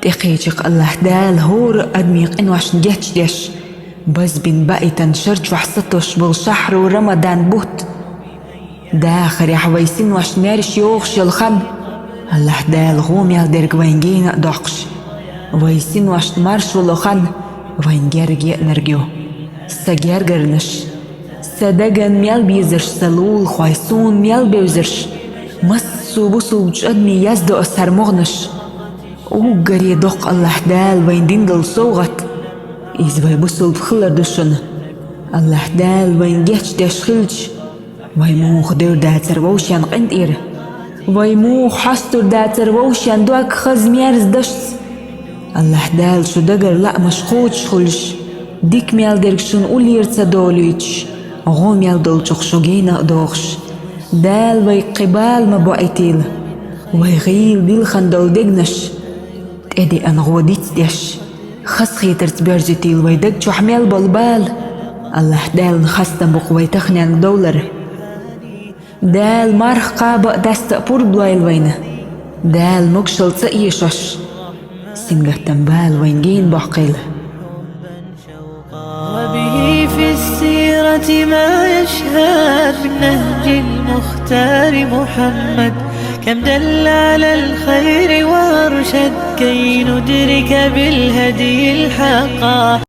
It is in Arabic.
تقيجق الله دال هور أدميق إن واش نجتش ديش بس بين بقي تنشرج وحسطوش بالشهر ورمضان بوت داخر يا حويسين واش نارش يوغش يلخن الله دال غوم يالدرق وينجين أدوقش ويسين واش تمارش ولخن وينجرق يأنرقيو سجرقرنش سدقن ميال بيزرش سلول خوايسون ميال بيوزرش مسو بسو بج أدمي يزدو أسهر مغنش وقر يدق الله دال وين ديندل صوغت إذ ويبسو بخلر دشن الله دال وين جيتش دشخلج ويموخ دور داتر ووشيان قند إير ويموخ حستر داتر ووشيان دوك خز ميارز دشت الله دال شو دقر لا مشخوش خلش ديك ميال دركشن أولير تدوليش غوم يالدل شخشوغينا دوغش دال ويقبال مبوعتيل ويغيل ديل خندل دقنش تأدي أنغو ديت ديش خس خيتر تبرجتيل ويدق شحميل بالبال الله دال نخستن بقوي تخنيان دولار دال مارخ قابق دست أبور بلايل وينه دال مكشل تأيشش سنجة تنبال وينجين بحقيل وبه في السيرة ما يشهد من نهج المختار محمد كم دل على الخير وارشد كي ندرك بالهدي الحقا